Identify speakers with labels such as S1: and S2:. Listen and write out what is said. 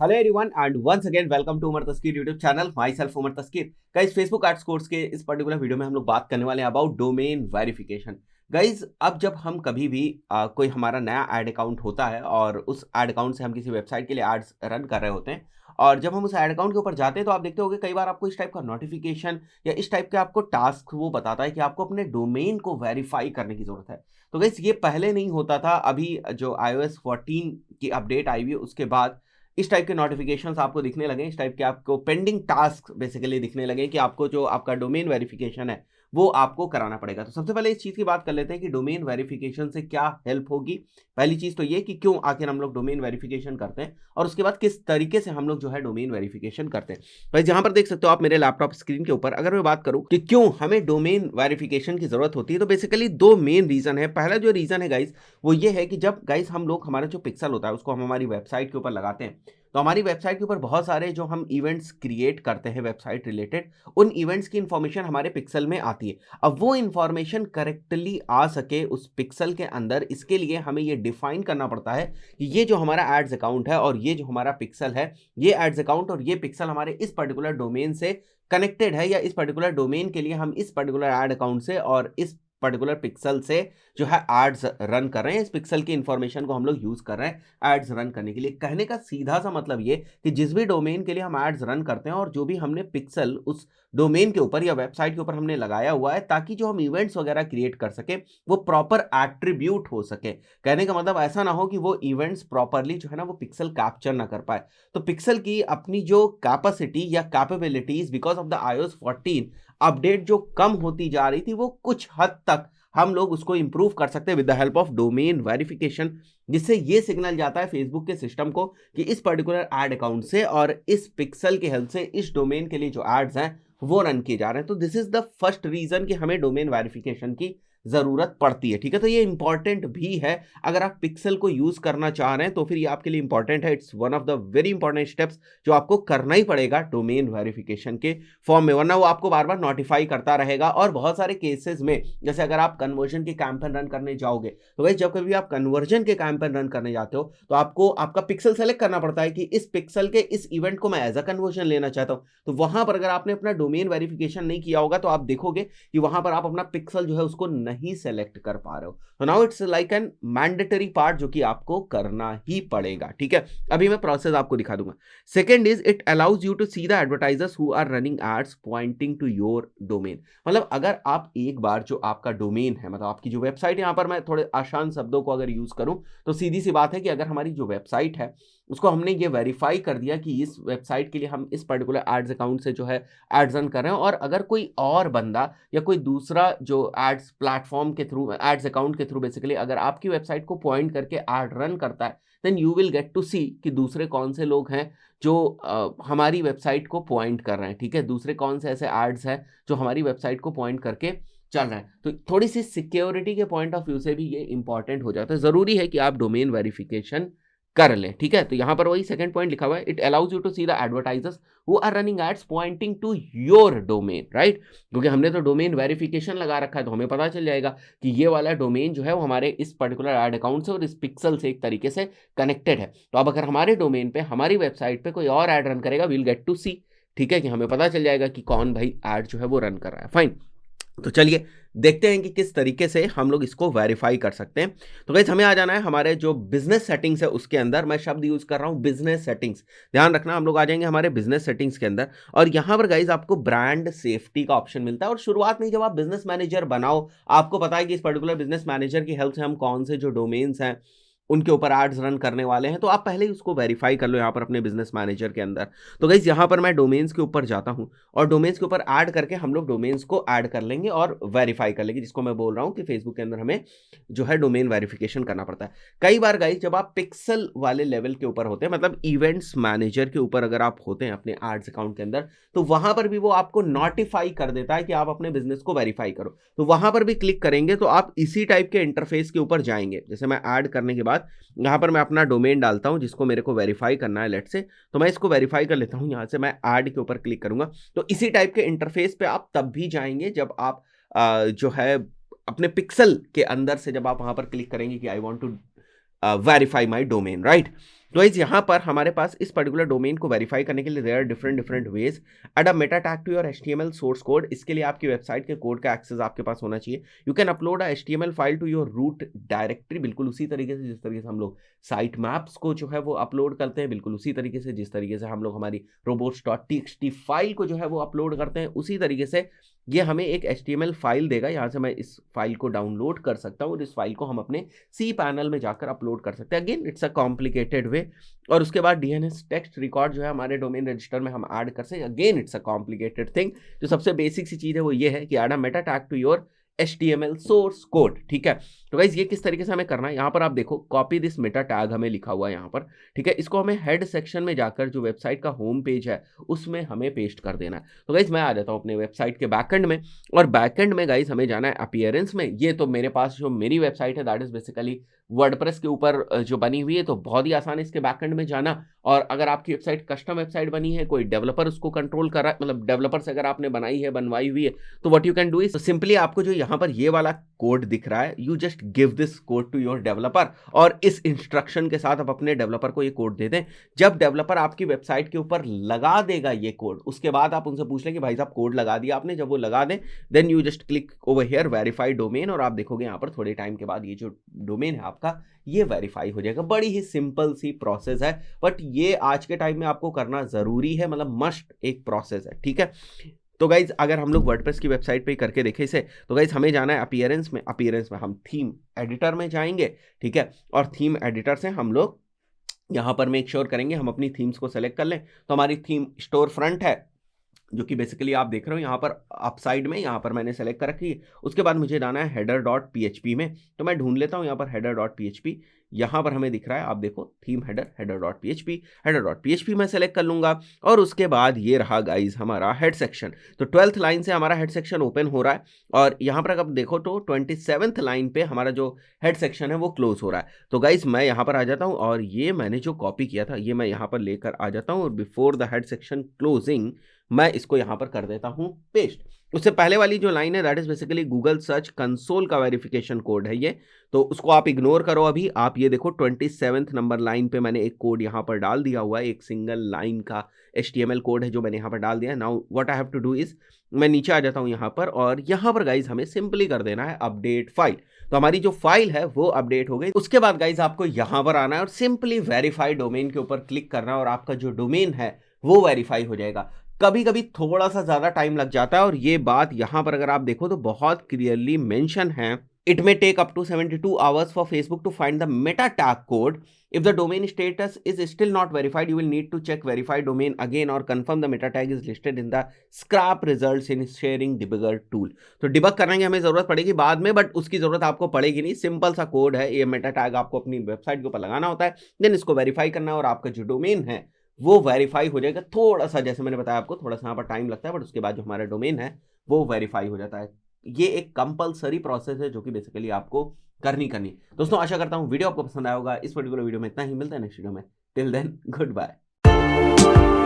S1: Hello everyone and once again welcome to Umar Taskeer YouTube channel myself Umar Taskeer. Guys, Facebook ads course के इस particular video में हम लोग बात करने वाले हैं अबाउट डोमेन वेरिफिकेशन। गाइस, अब जब हम कभी भी कोई हमारा नया एड अकाउंट होता है और उस एड अकाउंट से हम किसी वेबसाइट के लिए एड्स रन कर रहे होते हैं और जब हम उस एड अकाउंट के ऊपर जाते हैं तो आप देखते होंगे कई बार आपको इस टाइप का नोटिफिकेशन या इस टाइप के आपको टास्क वो बताता है कि आपको अपने डोमेन को वेरीफाई करने की जरूरत है। तो गाइस, ये पहले नहीं होता था। अभी जो iOS 14 की अपडेट आई हुई है उसके बाद इस टाइप के नोटिफिकेशंस आपको दिखने लगे, इस टाइप के आपको पेंडिंग टास्क बेसिकली दिखने लगे कि आपको जो आपका डोमेन वेरिफिकेशन है वो आपको कराना पड़ेगा। तो सबसे पहले इस चीज की बात कर लेते हैं कि डोमेन वेरिफिकेशन से क्या हेल्प होगी। पहली चीज तो ये कि क्यों आखिर हम लोग डोमेन वेरिफिकेशन करते हैं और उसके बाद किस तरीके से हम लोग जो है डोमेन वेरिफिकेशन करते हैं। तो यहां पर देख सकते हो आप मेरे लैपटॉप स्क्रीन के ऊपर, अगर मैं बात करूं कि क्यों हमें डोमेन वेरिफिकेशन की जरूरत होती है तो बेसिकली दो मेन रीजन है। पहला जो रीजन है गाइस वो ये है कि जब गाइस हम लोग हमारा जो पिक्सल होता है उसको हम हमारी वेबसाइट के ऊपर लगाते हैं तो हमारी वेबसाइट के ऊपर बहुत सारे जो हम इवेंट्स क्रिएट करते हैं वेबसाइट रिलेटेड, उन इवेंट्स की इंफॉर्मेशन हमारे पिक्सल में आती है। अब वो इंफॉर्मेशन करेक्टली आ सके उस पिक्सल के अंदर, इसके लिए हमें ये डिफाइन करना पड़ता है कि ये जो हमारा एड्स अकाउंट है और ये जो हमारा पिक्सल है, ये एड्स अकाउंट और ये पिक्सल हमारे इस पर्टिकुलर डोमेन से कनेक्टेड है, या इस पर्टिकुलर डोमेन के लिए हम इस पर्टिकुलर एड अकाउंट से और इस पर्टिकुलर पिक्सल से जो है एड्स रन कर रहे हैं। इस पिक्सल की इंफॉर्मेशन को हम लोग यूज कर रहे हैं एड्स रन करने के लिए। कहने का सीधा सा मतलब ये कि जिस भी डोमेन के लिए हम एड्स रन करते हैं और जो भी हमने पिक्सल उस डोमेन के ऊपर या वेबसाइट के ऊपर हमने लगाया हुआ है ताकि जो हम इवेंट्स वगैरह क्रिएट कर सके वो प्रॉपर एट्रीब्यूट हो सके। कहने का मतलब ऐसा ना हो कि वो इवेंट्स प्रॉपरली जो है ना वो पिक्सल कैप्चर ना कर पाए। तो पिक्सल की अपनी जो कैपेसिटी या capabilities because of the iOS 14 update जो कम होती जा रही थी वो कुछ हद तक हम लोग उसको इंप्रूव कर सकते हैं with the help of domain verification, जिससे ये सिग्नल जाता है फेसबुक के सिस्टम को कि इस पर्टिकुलर एड अकाउंट से और इस पिक्सल की हेल्प से इस डोमेन के लिए जो एड्स हैं वो रन किए जा रहे हैं। तो this is the first reason कि हमें डोमेन वेरिफिकेशन की जरूरत पड़ती है। ठीक है, तो ये इंपॉर्टेंट भी है। अगर आप पिक्सल को यूज करना चाह रहे हैं तो फिर ये आपके लिए इंपॉर्टेंट है। It's one of the very important steps जो आपको करना ही पड़ेगा डोमेन वेरिफिकेशन के फॉर्म में, वरना वो आपको बार बार नोटिफाई करता रहेगा। और बहुत सारे केसेस में जैसे अगर आप कन्वर्जन के कैंपेन रन करने जाओगे तो भाई जब कभी आप कन्वर्जन के कैंपेन रन करने जाते हो तो आपको आपका पिक्सल सेलेक्ट करना पड़ता है कि इस पिक्सल के इस इवेंट को मैं एज अ कन्वर्जन लेना चाहता हूं। तो वहां पर अगर आपने अपना डोमेन वेरिफिकेशन नहीं किया होगा तो आप देखोगे कि वहां पर आप अपना पिक्सल जो है उसको नहीं सेलेक्ट कर पा रहे हो। तो now it's like an mandatory part जो कि आपको करना ही पड़ेगा। ठीक है, अभी मैं प्रोसेस आपको दिखा दूंगा। Second is it allows you to see the advertisers who are running ads pointing to your domain. मतलब अगर आप एक बार जो आपका डोमेन है, मतलब आपकी जो वेबसाइट है, यहां पर मैं थोड़े आसान शब्दों को अगर यूज करूं तो सीधी सी बात है कि अगर हमारी जो वेबसाइट है उसको हमने ये वेरीफाई कर दिया कि इस वेबसाइट के लिए हम इस पर्टिकुलर एड्स अकाउंट से जो है एड्स रन कर रहे हैं, और अगर कोई और बंदा या कोई दूसरा जो एड्स प्लेटफॉर्म के थ्रू एड्स अकाउंट के थ्रू बेसिकली अगर आपकी वेबसाइट को पॉइंट करके एड रन करता है, then you will get to see कि दूसरे कौन से लोग हैं जो हमारी वेबसाइट को पॉइंट कर रहे हैं। ठीक है, दूसरे कौन से ऐसे एड्स हैं जो हमारी वेबसाइट को पॉइंट करके चल रहा है। तो थोड़ी सी सिक्योरिटी के पॉइंट ऑफ व्यू से भी ये इंपॉर्टेंट हो जाता है। जरूरी है कि आप डोमेन वेरिफिकेशन कर लें। ठीक है, तो यहां पर वही सेकंड पॉइंट लिखा हुआ है, it allows you to see the advertisers who are running ads pointing to your domain, right. क्योंकि हमने तो डोमेन वेरिफिकेशन लगा रखा है तो हमें पता चल जाएगा कि ये वाला डोमेन जो है वो हमारे इस पर्टिकुलर एड अकाउंट से और इस पिक्सल से एक तरीके से कनेक्टेड है। तो अब अगर हमारे डोमेन पे हमारी वेबसाइट पे कोई और एड रन करेगा, विल गेट टू सी। ठीक है, कि हमें पता चल जाएगा कि कौन भाई एड जो है वो रन कर रहा है। फाइन, तो चलिए देखते हैं कि किस तरीके से हम लोग इसको वेरीफाई कर सकते हैं। तो गाइस, हमें आ जाना है हमारे जो बिजनेस सेटिंग्स है उसके अंदर। मैं शब्द यूज कर रहा हूं बिजनेस सेटिंग्स, ध्यान रखना। हम लोग आ जाएंगे हमारे बिजनेस सेटिंग्स के अंदर और यहां पर गाइस आपको ब्रांड सेफ्टी का ऑप्शन मिलता है। और शुरुआत में जब आप बिजनेस मैनेजर बनाओ, आपको पता है कि इस पर्टिकुलर बिजनेस मैनेजर की हेल्प से हम कौन से जो डोमेन्स हैं उनके ऊपर एड्स रन करने वाले हैं, तो आप पहले ही उसको वेरीफाई कर लो यहाँ पर अपने बिजनेस मैनेजर के अंदर। तो गाइस, यहाँ पर मैं डोमेन्स के ऊपर जाता हूँ और डोमेन्स के ऊपर ऐड करके हम लोग डोमेन्स को ऐड कर लेंगे और वेरीफाई कर लेंगे, जिसको मैं बोल रहा हूँ कि फेसबुक के अंदर हमें जो है डोमेन वेरिफिकेशन करना पड़ता है। कई बार गाइस जब आप पिक्सल वाले लेवल के ऊपर होते हैं, मतलब इवेंट्स मैनेजर के ऊपर अगर आप होते हैं अपने एड्स अकाउंट के अंदर, तो वहां पर भी वो आपको नोटिफाई कर देता है कि आप अपने बिजनेस को वेरीफाई करो। तो वहां पर भी क्लिक करेंगे तो आप इसी टाइप के इंटरफेस के ऊपर जाएंगे। जैसे मैं ऐड करने के बाद यहाँ पर मैं अपना डोमेन डालता हूँ जिसको मेरे को वेरीफाई करना है, लेट से, तो मैं इसको वेरीफाई कर लेता हूँ। यहाँ से मैं ऐड के ऊपर क्लिक करूंगा तो इसी टाइप के इंटरफेस पे आप तब भी जाएंगे जब आप जो है अपने पिक्सल के अंदर से जब आप वहां पर क्लिक करेंगे कि I want to verify my domain, right. तो इस यहाँ पर हमारे पास इस पर्टिकुलर डोमेन को वेरीफाई करने के लिए there are different ways. Add a meta tag to your HTML source code. इसके लिए आपकी वेबसाइट के कोड का एक्सेस आपके पास होना चाहिए। You can upload a HTML file to your root directory, बिल्कुल उसी तरीके से जिस तरीके से हम लोग साइट मैप्स को जो है वो अपलोड करते हैं, बिल्कुल उसी तरीके से जिस तरीके से हम लोग हमारी robots.txt फाइल को जो है वो अपलोड करते हैं, उसी तरीके से ये हमें एक HTML फाइल देगा। यहाँ से मैं इस फाइल को डाउनलोड कर सकता हूँ और इस फाइल को हम अपने सी पैनल में जाकर अपलोड कर सकते हैं। अगेन इट्स अ कॉम्प्लिकेटेड वे। और उसके बाद DNS टेक्स्ट रिकॉर्ड जो है हमारे डोमेन रजिस्टर में हम ऐड कर सकते हैं। Again it's a complicated thing. जो सबसे बेसिक सी चीज़ है वो ये है कि add a meta tag to your HTML source code, ठीक है। तो गाइज ये किस तरीके से हमें करना है, यहाँ पर आप देखो कॉपी दिस मेटा टैग हमें लिखा हुआ है यहाँ पर, ठीक है। इसको हमें हेड सेक्शन में जाकर जो वेबसाइट का होम पेज है उसमें हमें पेस्ट कर देना है। तो गाइज मैं आ जाता हूँ अपने वेबसाइट के बैकएंड में, और बैकएंड में गाइज हमें जाना है अपीयरेंस में। ये तो मेरे पास जो मेरी वेबसाइट है दैट इज बेसिकली वर्डप्रेस के ऊपर जो बनी हुई है, तो बहुत ही आसान है इसके बैकएंड में जाना। और अगर आपकी वेबसाइट कस्टम वेबसाइट बनी है, कोई डेवलपर उसको कंट्रोल कर रहा है, मतलब डेवलपर से अगर आपने बनाई है, बनवाई हुई है, तो what you can do is simply आपको जो यहाँ पर ये वाला कोड दिख रहा है, you just give this code to your developer, और इस इंस्ट्रक्शन के साथ आप अपने डेवलपर को ये कोड दे दें। जब डेवलपर आपकी वेबसाइट के ऊपर लगा देगा ये कोड, उसके बाद आप उनसे पूछ लें कि भाई साहब कोड लगा दिया आपने। जब वो लगा दें then you just click over here verify domain, और आप देखोगे यहाँ पर थोड़े टाइम के बाद ये जो डोमेन है आपका ये वेरीफाई हो जाएगा। बड़ी ही सिंपल सी प्रोसेस है, बट ये आज के टाइम में आपको करना जरूरी है, मतलब मस्ट एक प्रोसेस है, ठीक है। तो गाइज अगर हम लोग वर्डप्रेस की वेबसाइट पे करके देखें इसे, तो गाइज हमें जाना है अपीयरेंस में। अपीयरेंस में हम थीम एडिटर में जाएंगे, ठीक है। और थीम एडिटर से हम लोग यहाँ पर मेक श्योर करेंगे हम अपनी थीम्स को सेलेक्ट कर लें। तो हमारी थीम स्टोर फ्रंट है, जो कि बेसिकली आप देख रहे हो यहाँ पर अप साइड में, यहाँ पर मैंने सेलेक्ट कर रखी है। उसके बाद मुझे जाना है header.php में, तो मैं ढूंढ लेता हूँ यहाँ पर header.php। यहाँ पर हमें दिख रहा है, आप देखो थीम हेडर header.php मैं सेलेक्ट कर लूंगा। और उसके बाद ये रहा गाइज हमारा हेड सेक्शन। तो 12th लाइन से हमारा हेड सेक्शन ओपन हो रहा है, और यहाँ पर अगर देखो तो 27th लाइन पे हमारा जो हेड सेक्शन है वो क्लोज हो रहा है। तो गाइज मैं यहाँ पर आ जाता हूँ, और ये मैंने जो कॉपी किया था ये मैं यहाँ पर लेकर आ जाता हूँ, और before the head section closing मैं इसको यहाँ पर कर देता हूँ पेस्ट। उससे पहले वाली जो लाइन है that is basically Google search console का वेरिफिकेशन कोड है ये, तो उसको आप इग्नोर करो अभी। आप ये देखो 27th नंबर लाइन पे मैंने एक कोड यहाँ पर डाल दिया हुआ है, एक सिंगल लाइन का HTML कोड है जो मैंने यहाँ पर डाल दिया है। Now what I have to do is मैं नीचे आ जाता हूँ यहाँ पर, और यहाँ पर गाइज हमें सिंपली कर देना है अपडेट फाइल। तो हमारी जो फाइल है वो अपडेट हो गई। उसके बाद गाइज आपको यहाँ पर आना है और सिंपली वेरीफाई डोमेन के ऊपर क्लिक करना है, और आपका जो डोमेन है वो वेरीफाई हो जाएगा। कभी कभी थोड़ा सा ज्यादा टाइम लग जाता है, और ये बात यहां पर अगर आप देखो तो बहुत क्लियरली मेंशन है, it may take up to 72 hours for Facebook to find the meta tag code. If the domain status is still not verified, you will need to check verified domain again और confirm the meta tag is listed in the scrape results in sharing debugger tool. तो debug करने की हमें जरूरत पड़ेगी बाद में, but उसकी जरूरत आपको पड़ेगी नहीं। सिंपल सा कोड है, ये मेटा टैग आपको अपनी वेबसाइट के ऊपर लगाना होता है, देन इसको वेरीफाई करना है, और आपका जो डोमेन है वो वेरीफाई हो जाएगा। थोड़ा सा जैसे मैंने बताया आपको थोड़ा सा यहाँ पर टाइम लगता है, बट उसके बाद जो हमारा डोमेन है वो वेरीफाई हो जाता है। ये एक कंपलसरी प्रोसेस है जो कि बेसिकली आपको करनी। दोस्तों आशा करता हूँ वीडियो आपको पसंद आया होगा। इस पर्टिकुलर वीडियो में इतना ही, मिलता है नेक्स्ट वीडियो में। Till then good bye.